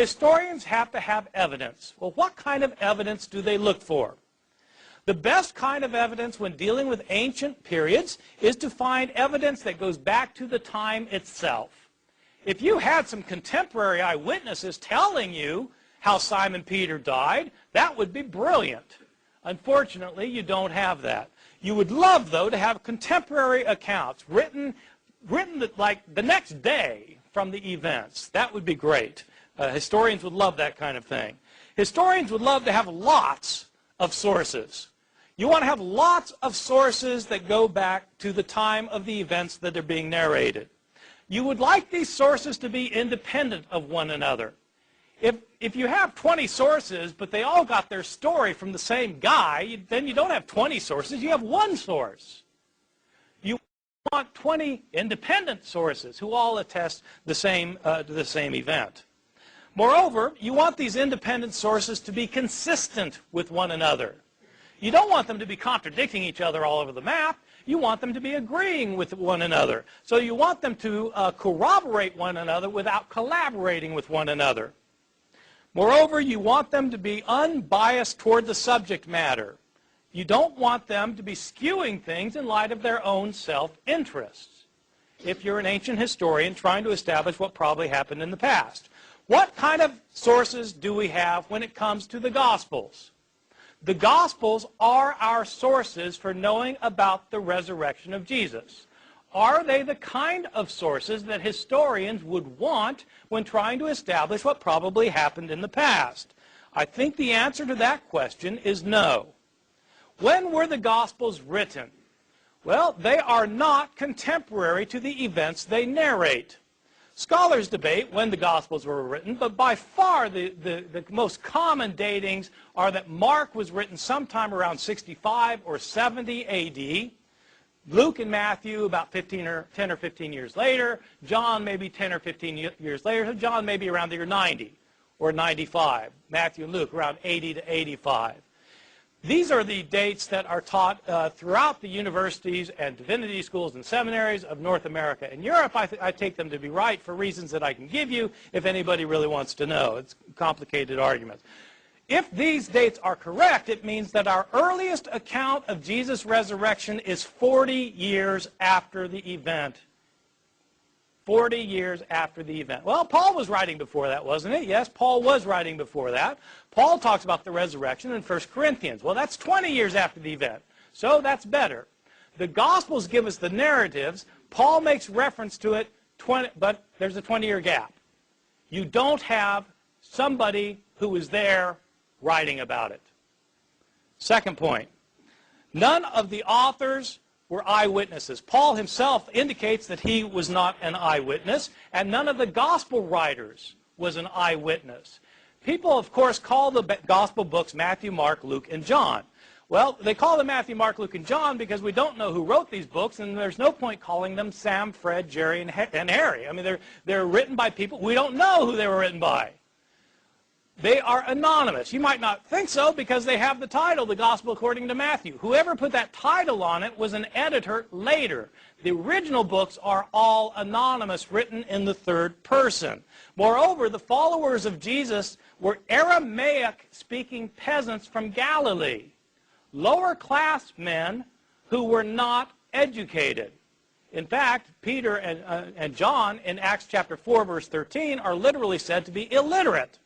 Historians have to have evidence. Well, what kind of evidence do they look for? The best kind of evidence when dealing with ancient periods is to find evidence that goes back to the time itself. If you had some contemporary eyewitnesses telling you how Simon Peter died, that would be brilliant. Unfortunately, you don't have that. You would love, though, to have contemporary accounts written like the next day from the events. That would be great. Historians would love that kind of thing. Historians would love to have lots of sources. You want to have lots of sources that go back to the time of the events that are being narrated. You would like these sources to be independent of one another. If you have 20 sources, but they all got their story from the same guy, then you don't have 20 sources, you have one source. You want 20 independent sources who all attest the same event. Moreover, you want these independent sources to be consistent with one another. You don't want them to be contradicting each other all over the map. You want them to be agreeing with one another. So you want them to corroborate one another without collaborating with one another. Moreover, you want them to be unbiased toward the subject matter. You don't want them to be skewing things in light of their own self-interests. If you're an ancient historian trying to establish what probably happened in the past. What kind of sources do we have when it comes to the Gospels? The Gospels are our sources for knowing about the resurrection of Jesus. Are they the kind of sources that historians would want when trying to establish what probably happened in the past? I think the answer to that question is no. When were the Gospels written? Well, they are not contemporary to the events they narrate. Scholars debate when the Gospels were written, but by far the most common datings are that Mark was written sometime around 65 or 70 A.D., Luke and Matthew about 10 or 15 years later, John maybe 10 or 15 years later, so John maybe around the year 90 or 95, Matthew and Luke around 80 to 85. These are the dates that are taught throughout the universities and divinity schools and seminaries of North America and Europe. I take them to be right for reasons that I can give you if anybody really wants to know. It's complicated arguments. If these dates are correct, it means that our earliest account of Jesus' resurrection is 40 years after the event. 40 years after the event. Well, Paul was writing before that, wasn't it? Yes, Paul was writing before that. Paul talks about the resurrection in 1 Corinthians. Well, that's 20 years after the event. So that's better. The Gospels give us the narratives. Paul makes reference to it, but there's a 20-year gap. You don't have somebody who was there writing about it. Second point, none of the authors were eyewitnesses. Paul himself indicates that he was not an eyewitness, and none of the gospel writers was an eyewitness. People, of course, call the gospel books Matthew, Mark, Luke, and John. Well, they call them Matthew, Mark, Luke, and John because we don't know who wrote these books, and there's no point calling them Sam, Fred, Jerry, and Harry. I mean, they're written by people. We don't know who they were written by. They are anonymous. You might not think so because they have the title, The Gospel According to Matthew. Whoever put that title on it was an editor later. The original books are all anonymous, written in the third person. Moreover, the followers of Jesus were Aramaic-speaking peasants from Galilee, lower-class men who were not educated. In fact, Peter and John in Acts chapter 4, verse 13, are literally said to be illiterate.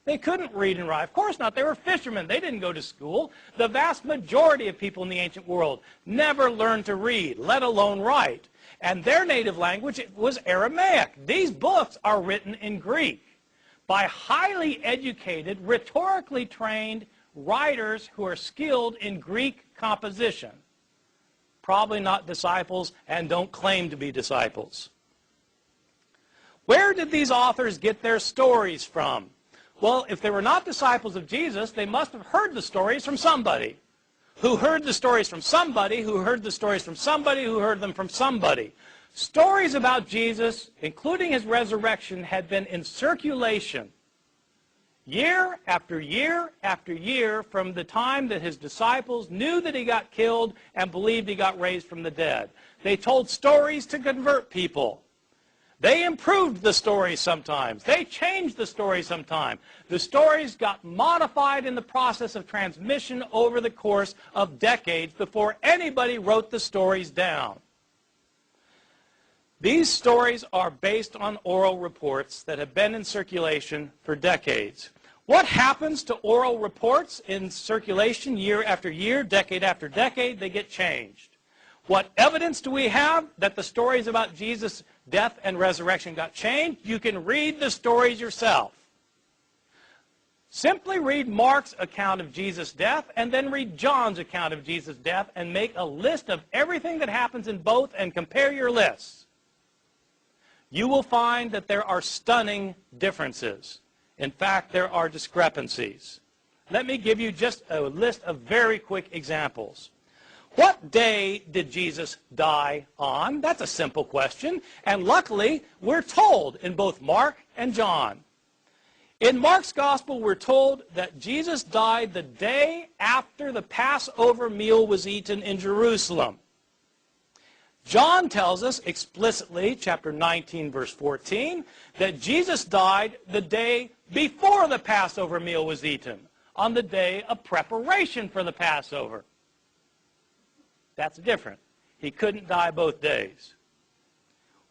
They couldn't read and write. Of course not. They were fishermen. They didn't go to school. The vast majority of people in the ancient world never learned to read, let alone write. And their native language was Aramaic. These books are written in Greek by highly educated, rhetorically trained writers who are skilled in Greek composition. Probably not disciples and don't claim to be disciples. Where did these authors get their stories from? Well, if they were not disciples of Jesus, they must have heard the stories from somebody. Who heard the stories from somebody, who heard the stories from somebody, who heard them from somebody. Stories about Jesus, including his resurrection, had been in circulation year after year after year from the time that his disciples knew that he got killed and believed he got raised from the dead. They told stories to convert people. They improved the stories sometimes. They changed the stories sometimes. The stories got modified in the process of transmission over the course of decades before anybody wrote the stories down. These stories are based on oral reports that have been in circulation for decades. What happens to oral reports in circulation year after year, decade after decade? They get changed. What evidence do we have that the stories about Jesus' death and resurrection got changed? You can read the stories yourself. Simply read Mark's account of Jesus' death and then read John's account of Jesus' death and make a list of everything that happens in both and compare your lists. You will find that there are stunning differences. In fact, there are discrepancies. Let me give you just a list of very quick examples. What day did Jesus die on? That's a simple question. And luckily, we're told in both Mark and John. In Mark's gospel, we're told that Jesus died the day after the Passover meal was eaten in Jerusalem. John tells us explicitly, chapter 19, verse 14, that Jesus died the day before the Passover meal was eaten, on the day of preparation for the Passover. That's different. He couldn't die both days.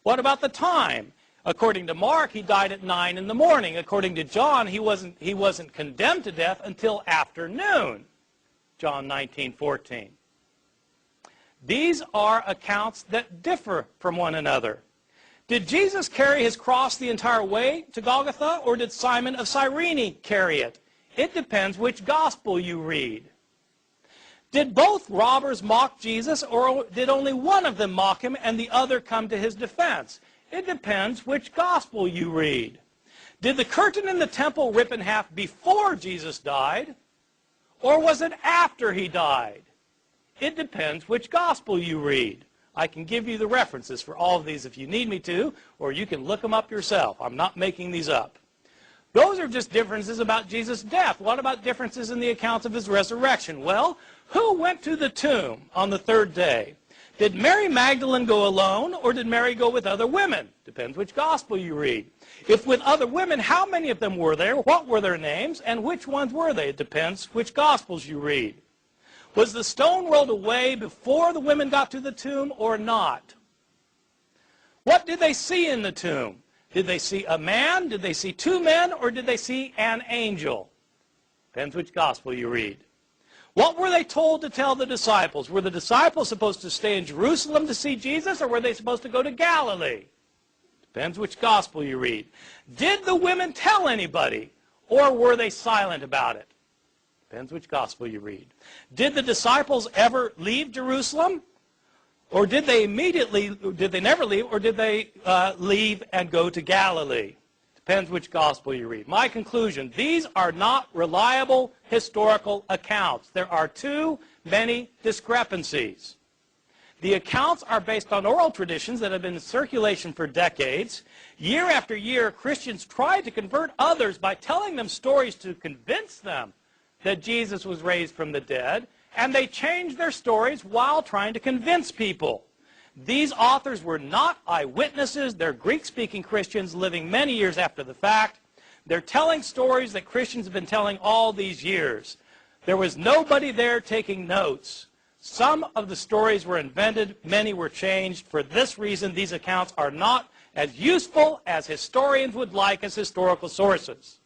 What about the time? According to Mark, he died at 9 in the morning. According to John, he wasn't condemned to death until afternoon. John 19:14. These are accounts that differ from one another. Did Jesus carry his cross the entire way to Golgotha, or did Simon of Cyrene carry it? It depends which gospel you read. Did both robbers mock Jesus, or did only one of them mock him and the other come to his defense? It depends which gospel you read. Did the curtain in the temple rip in half before Jesus died, or was it after he died? It depends which gospel you read. I can give you the references for all of these if you need me to, or you can look them up yourself. I'm not making these up. Those are just differences about Jesus' death. What about differences in the accounts of his resurrection? Well, who went to the tomb on the third day? Did Mary Magdalene go alone, or did Mary go with other women? Depends which gospel you read. If with other women, how many of them were there? What were their names? And which ones were they? It depends which gospels you read. Was the stone rolled away before the women got to the tomb or not? What did they see in the tomb? Did they see a man? Did they see two men? Or did they see an angel? Depends which gospel you read. What were they told to tell the disciples? Were the disciples supposed to stay in Jerusalem to see Jesus, or were they supposed to go to Galilee? Depends which gospel you read. Did the women tell anybody, or were they silent about it? Depends which gospel you read. Did the disciples ever leave Jerusalem? Or did they never leave, or did they leave and go to Galilee? Depends which gospel you read. My conclusion, these are not reliable historical accounts. There are too many discrepancies. The accounts are based on oral traditions that have been in circulation for decades. Year after year, Christians tried to convert others by telling them stories to convince them that Jesus was raised from the dead, and they changed their stories while trying to convince people. These authors were not eyewitnesses. They're Greek-speaking Christians living many years after the fact. They're telling stories that Christians have been telling all these years. There was nobody there taking notes. Some of the stories were invented. Many were changed. For this reason, these accounts are not as useful as historians would like as historical sources.